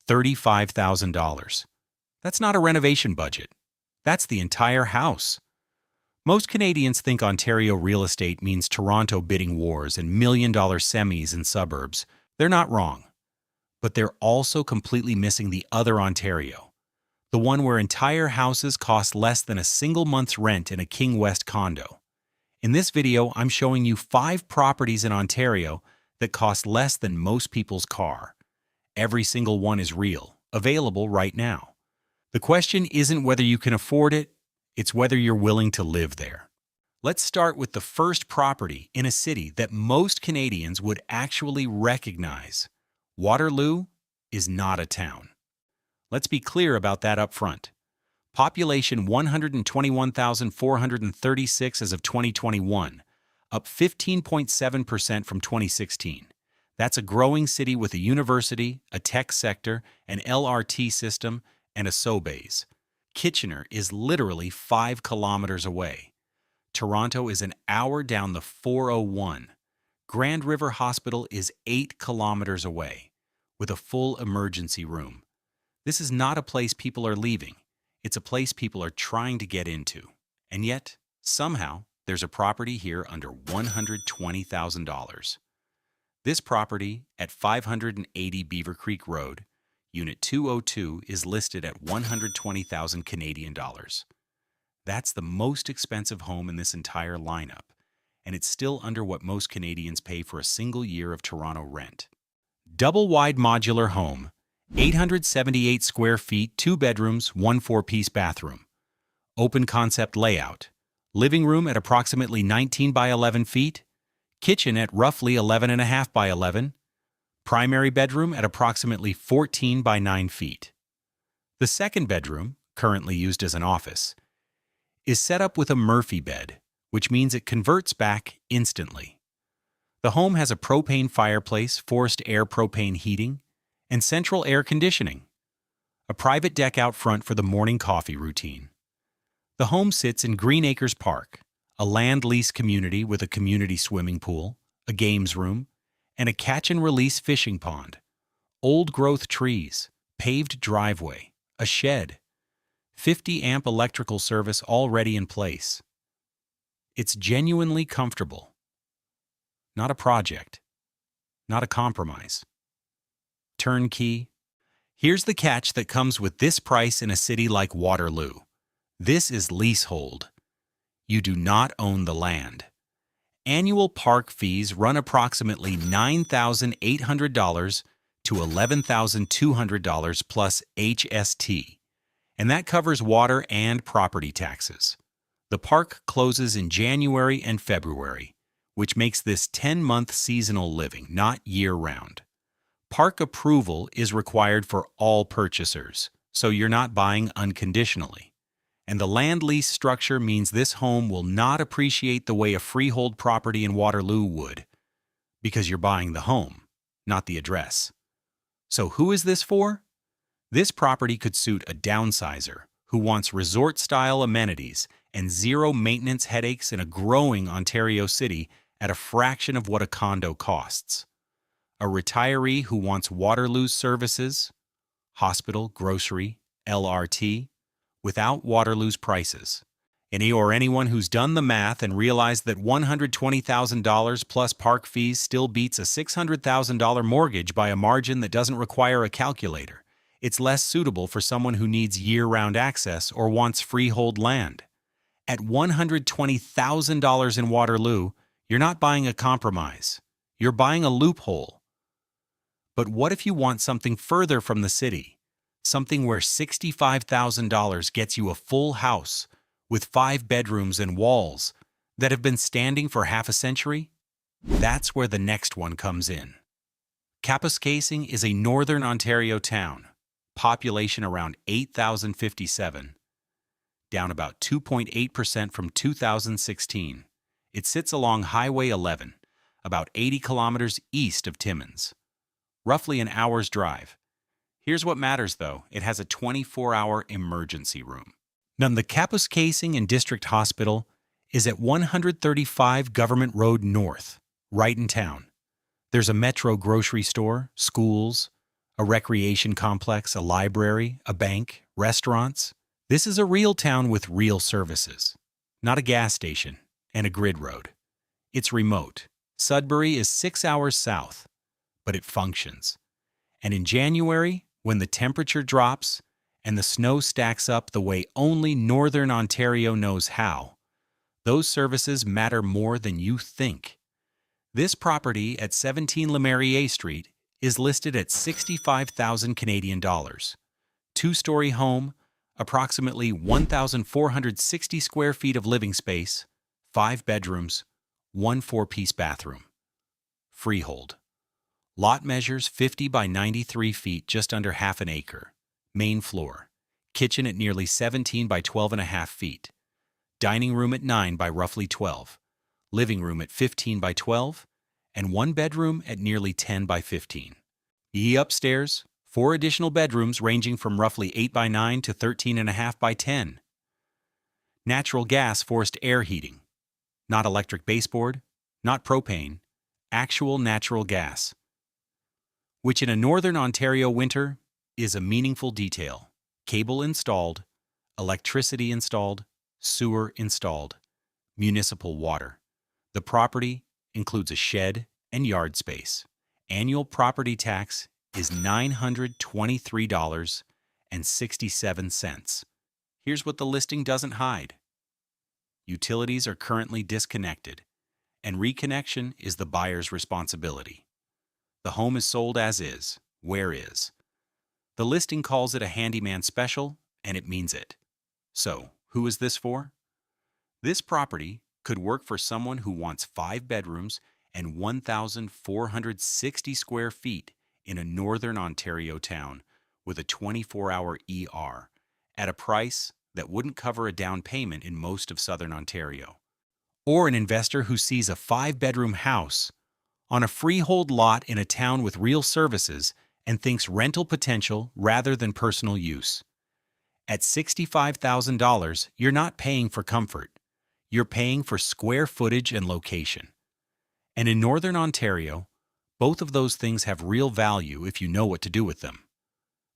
$35,000. That's not a renovation budget. That's the entire house. Most Canadians think Ontario real estate means Toronto bidding wars and million-dollar semis in suburbs. They're not wrong. But they're also completely missing the other Ontario, the one where entire houses cost less than a single month's rent in a King West condo. In this video, I'm showing you 5 properties in Ontario that cost less than most people's car. Every single one is real, available right now. The question isn't whether you can afford it, it's whether you're willing to live there. Let's start with the first property in a city that most Canadians would actually recognize. Waterloo is not a town. Let's be clear about that up front. Population 121,436 as of 2021, up 15.7% from 2016. That's a growing city with a university, a tech sector, an LRT system, and a Sobeys. Kitchener is literally 5 kilometers away. Toronto is an hour down the 401. Grand River Hospital is 8 kilometers away, with a full emergency room. This is not a place people are leaving. It's a place people are trying to get into. And yet, somehow, there's a property here under $120,000. This property at 580 Beaver Creek Road, Unit 202, is listed at $120,000 Canadian dollars. That's the most expensive home in this entire lineup, and it's still under what most Canadians pay for a single year of Toronto rent. Double-wide modular home, 878 square feet, 2 bedrooms, 1 4-piece bathroom. Open concept layout. Living room at approximately 19 by 11 feet. Kitchen at roughly 11.5 by 11. Primary bedroom at approximately 14 by 9 feet. The second bedroom, currently used as an office, is set up with a Murphy bed, which means it converts back instantly. The home has a propane fireplace, forced air propane heating, and central air conditioning. A private deck out front for the morning coffee routine. The home sits in Green Acres Park, a land lease community with a community swimming pool, a games room, and a catch-and-release fishing pond. Old-growth trees, paved driveway, a shed, 50-amp electrical service already in place. It's genuinely comfortable. Not a project. Not a compromise. Turnkey. Here's the catch that comes with this price in a city like Waterloo. This is leasehold. You do not own the land. Annual park fees run approximately $9,800 to $11,200 plus HST, and that covers water and property taxes. The park closes in January and February, which makes this 10-month seasonal living, not year-round. Park approval is required for all purchasers, so you're not buying unconditionally. And the land lease structure means this home will not appreciate the way a freehold property in Waterloo would, because you're buying the home, not the address. So who is this for? This property could suit a downsizer who wants resort-style amenities and zero maintenance headaches in a growing Ontario city at a fraction of what a condo costs. A retiree who wants Waterloo's services, hospital, grocery, LRT, without Waterloo's prices. Or anyone who's done the math and realized that $120,000 plus park fees still beats a $600,000 mortgage by a margin that doesn't require a calculator. It's less suitable for someone who needs year-round access or wants freehold land. At $120,000 in Waterloo, you're not buying a compromise. You're buying a loophole. But what if you want something further from the city? Something where $65,000 gets you a full house with 5 bedrooms and walls that have been standing for half a century? That's where the next one comes in. Kapuskasing is a northern Ontario town, population around 8,057, down about 2.8% from 2016. It sits along Highway 11, about 80 kilometers east of Timmins. Roughly an hour's drive. Here's what matters, though. It has a 24-hour emergency room. Now, the Kapuskasing and District Hospital is at 135 Government Road North, right in town. There's a Metro grocery store, schools, A recreation complex, a library, a bank, restaurants. This is a real town with real services, not a gas station and a grid road. It's remote. Sudbury is 6 hours south, but it functions. And in January, when the temperature drops and the snow stacks up the way only Northern Ontario knows how, those services matter more than you think. This property at 17 Lemerrier Street is listed at 65,000 Canadian dollars. Two-story home, approximately 1,460 square feet of living space, 5 bedrooms, 1 4-piece bathroom. Freehold. Lot measures 50 by 93 feet, just under half an acre. Main floor. Kitchen at nearly 17 by 12.5 feet. Dining room at 9 by roughly 12. Living room at 15 by 12. And 1 bedroom at nearly 10 by 15. Upstairs, 4 additional bedrooms ranging from roughly 8 by 9 to 13.5 by 10. Natural gas forced air heating. Not electric baseboard, not propane, actual natural gas, which in a Northern Ontario winter is a meaningful detail. Cable installed, electricity installed, sewer installed, municipal water. The property includes a shed and yard space. Annual property tax is $923.67. Here's what the listing doesn't hide. Utilities are currently disconnected, and reconnection is the buyer's responsibility. The home is sold as is, where is. The listing calls it a handyman special, and it means it. So, who is this for? This property could work for someone who wants 5 bedrooms and 1,460 square feet in a Northern Ontario town with a 24-hour ER at a price that wouldn't cover a down payment in most of Southern Ontario. Or an investor who sees a 5-bedroom house on a freehold lot in a town with real services and thinks rental potential rather than personal use. At $65,000, you're not paying for comfort. You're paying for square footage and location. And in Northern Ontario, both of those things have real value if you know what to do with them.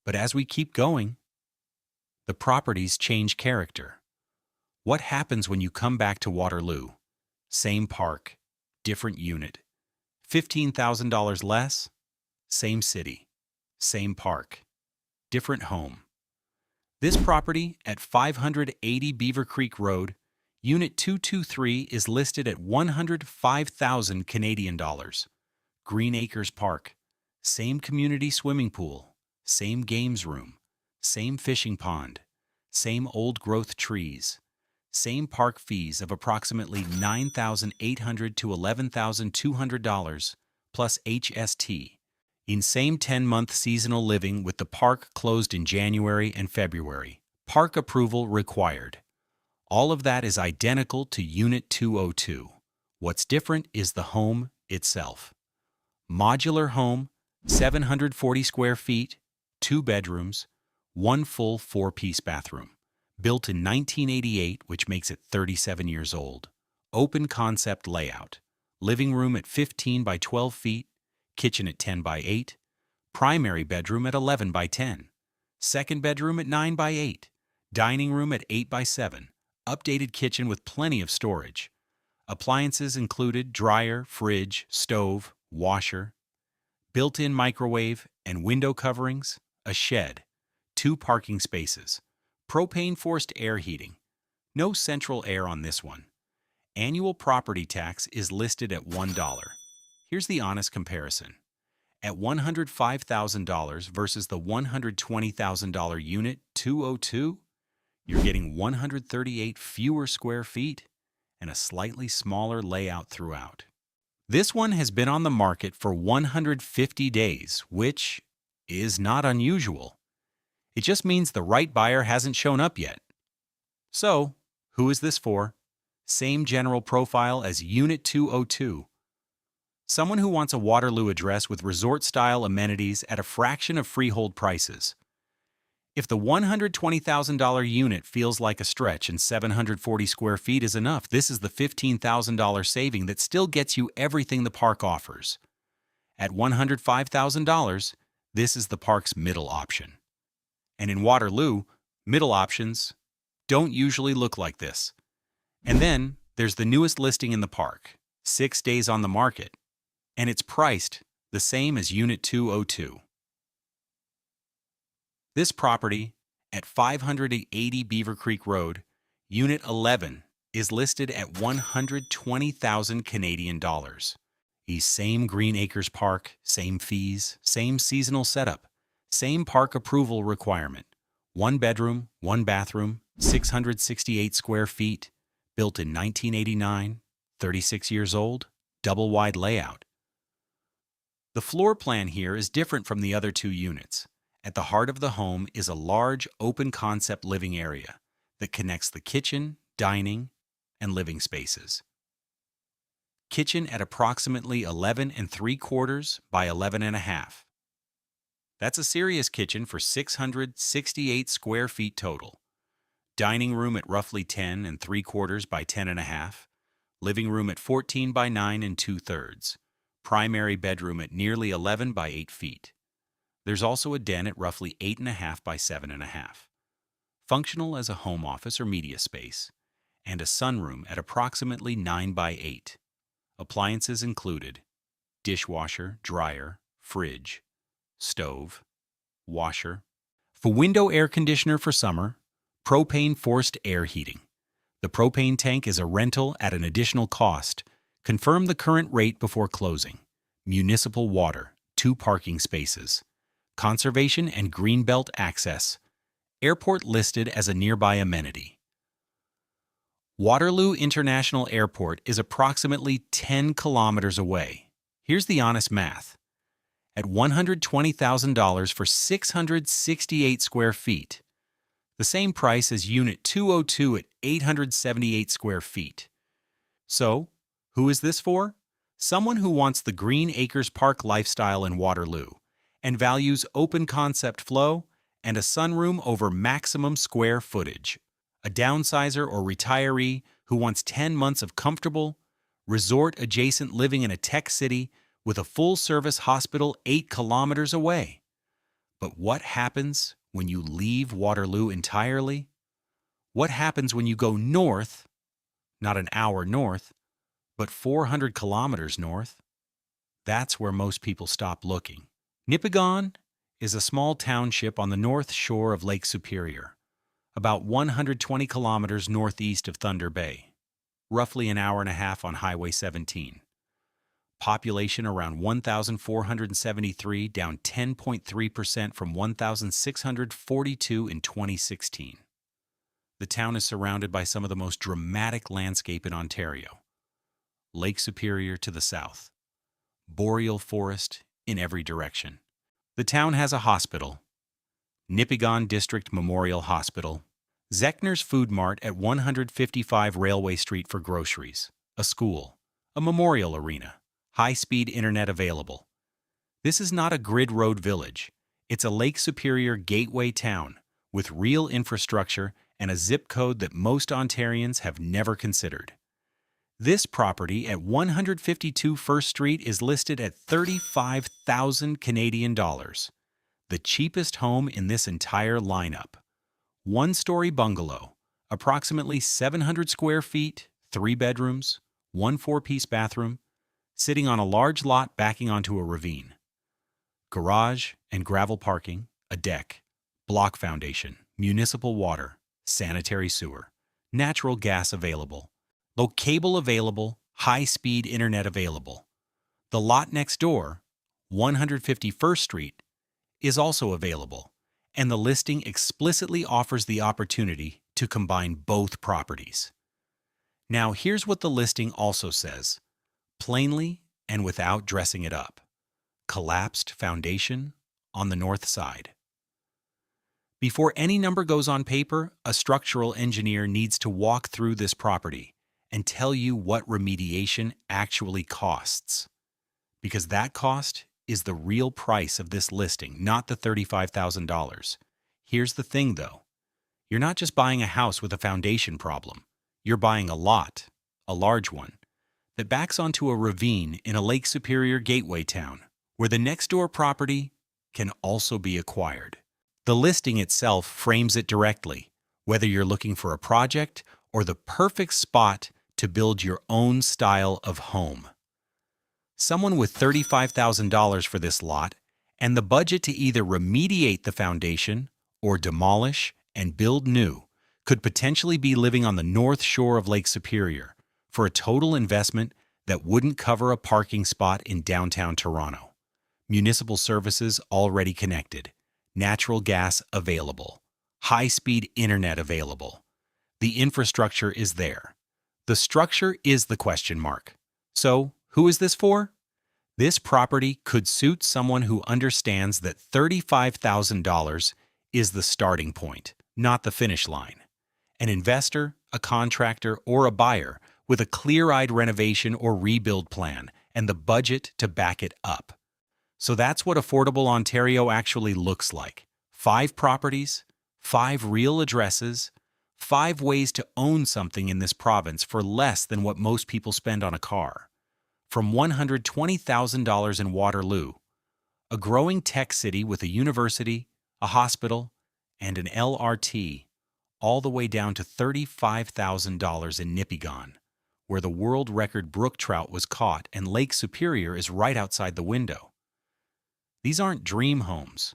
But as we keep going, the properties change character. What happens when you come back to Waterloo? Same park, different unit. $15,000 less, same city, same park, different home. This property at 580 Beaver Creek Road, Unit 223 is listed at 105,000 Canadian dollars. Green Acres Park, same community swimming pool, same games room, same fishing pond, same old-growth trees, same park fees of approximately $9,800 to $11,200 plus HST. In same 10-month seasonal living with the park closed in January and February. Park approval required. All of that is identical to Unit 202. What's different is the home itself. Modular home, 740 square feet, 2 bedrooms, 1 full 4-piece bathroom. Built in 1988, which makes it 37 years old. Open concept layout. Living room at 15 by 12 feet, kitchen at 10 by 8, primary bedroom at 11 by 10, second bedroom at 9 by 8, dining room at 8 by 7, updated kitchen with plenty of storage. Appliances included dryer, fridge, stove, washer, built-in microwave and window coverings, a shed, 2 parking spaces, propane forced air heating. No central air on this one. Annual property tax is listed at $1. Here's the honest comparison. At $105,000 versus the $120,000 Unit 202, you're getting 138 fewer square feet and a slightly smaller layout throughout. This one has been on the market for 150 days, which is not unusual. It just means the right buyer hasn't shown up yet. So, who is this for? Same general profile as Unit 202. Someone who wants a Waterloo address with resort-style amenities at a fraction of freehold prices. If the $120,000 unit feels like a stretch and 740 square feet is enough, this is the $15,000 saving that still gets you everything the park offers. At $105,000, This is the park's middle option. And in Waterloo, middle options don't usually look like this. And then there's the newest listing in the park, 6 days on the market, and it's priced the same as Unit 202. This property at 580 Beaver Creek Road, Unit 11, is listed at 120,000 Canadian dollars. The same Green Acres Park, same fees, same seasonal setup, same park approval requirement. 1 bedroom, 1 bathroom, 668 square feet, built in 1989, 36 years old, double-wide layout. The floor plan here is different from the other 2 units. At the heart of the home is a large, open-concept living area that connects the kitchen, dining, and living spaces. Kitchen at approximately 11 3/4 by 11 1/2. That's a serious kitchen for 668 square feet total. Dining room at roughly 10 3/4 by 10 1/2. Living room at 14 by 9 2/3. Primary bedroom at nearly 11 by 8 feet. There's also a den at roughly 8 1/2 by 7 1/2. Functional as a home office or media space, and a sunroom at approximately 9 by 8. Appliances included dishwasher, dryer, fridge, stove, washer. For window air conditioner for summer, propane forced air heating. The propane tank is a rental at an additional cost. Confirm the current rate before closing. Municipal water, 2 parking spaces. Conservation and Greenbelt access. Airport listed as a nearby amenity. Waterloo International Airport is approximately 10 kilometers away. Here's the honest math. At $120,000 for 668 square feet, the same price as Unit 202 at 878 square feet. So, who is this for? Someone who wants the Green Acres Park lifestyle in Waterloo and values open concept flow and a sunroom over maximum square footage. A downsizer or retiree who wants 10 months of comfortable, resort-adjacent living in a tech city with a full-service hospital 8 kilometers away. But what happens when you leave Waterloo entirely? What happens when you go north, not an hour north, but 400 kilometers north? That's where most people stop looking. Nipigon is a small township on the north shore of Lake Superior, about 120 kilometers northeast of Thunder Bay, roughly an hour and a half on Highway 17. Population around 1,473, down 10.3% from 1,642 in 2016. The town is surrounded by some of the most dramatic landscape in Ontario. Lake Superior to the south, boreal forest in every direction. The town has a hospital, Nipigon District Memorial Hospital, Zechner's Food Mart at 155 Railway Street for groceries, a school, a memorial arena, high-speed internet available. This is not a grid road village. It's a Lake Superior gateway town with real infrastructure and a zip code that most Ontarians have never considered. This property at 152 First Street is listed at 35,000 Canadian dollars, the cheapest home in this entire lineup. 1-story bungalow, approximately 700 square feet, 3 bedrooms, 1 4-piece bathroom, sitting on a large lot backing onto a ravine. Garage and gravel parking, a deck, block foundation, municipal water, sanitary sewer, natural gas available, low cable available, high-speed internet available. The lot next door, 151st Street, is also available, and the listing explicitly offers the opportunity to combine both properties. Now, here's what the listing also says, plainly and without dressing it up. Collapsed foundation on the north side. Before any number goes on paper, a structural engineer needs to walk through this property and tell you what remediation actually costs. Because that cost is the real price of this listing, not the $35,000. Here's the thing, though. You're not just buying a house with a foundation problem. You're buying a lot, a large one, that backs onto a ravine in a Lake Superior gateway town, where the next-door property can also be acquired. The listing itself frames it directly, whether you're looking for a project or the perfect spot to build your own style of home. Someone with $35,000 for this lot and the budget to either remediate the foundation or demolish and build new could potentially be living on the north shore of Lake Superior for a total investment that wouldn't cover a parking spot in downtown Toronto. Municipal services already connected, natural gas available, high-speed internet available. The infrastructure is there. The structure is the question mark. So, who is this for? This property could suit someone who understands that $35,000 is the starting point, not the finish line. An investor, a contractor, or a buyer with a clear-eyed renovation or rebuild plan and the budget to back it up. So that's what affordable Ontario actually looks like. 5 properties, 5 real addresses, 5 ways to own something in this province for less than what most people spend on a car. From $120,000 in Waterloo, a growing tech city with a university, a hospital, and an LRT, all the way down to $35,000 in Nipigon, where the world record brook trout was caught and Lake Superior is right outside the window. These aren't dream homes.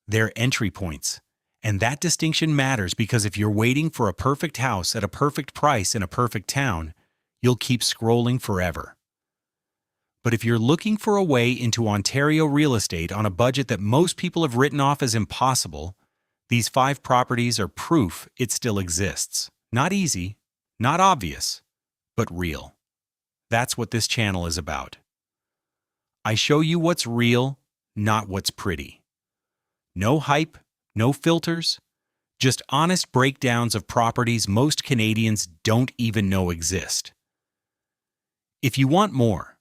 They're entry points. And that distinction matters because if you're waiting for a perfect house at a perfect price in a perfect town, you'll keep scrolling forever. But if you're looking for a way into Ontario real estate on a budget that most people have written off as impossible, these 5 properties are proof it still exists. Not easy, not obvious, but real. That's what this channel is about. I show you what's real, not what's pretty. No hype, no filters, just honest breakdowns of properties most Canadians don't even know exist. If you want more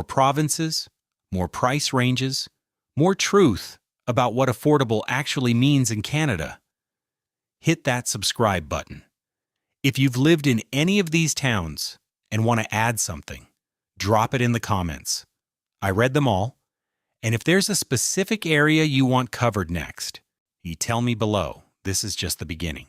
provinces, more price ranges, more truth about what affordable actually means in Canada, hit that subscribe button. If you've lived in any of these towns and want to add something, drop it in the comments. I read them all, and if there's a specific area you want covered next, you tell me below. This is just the beginning.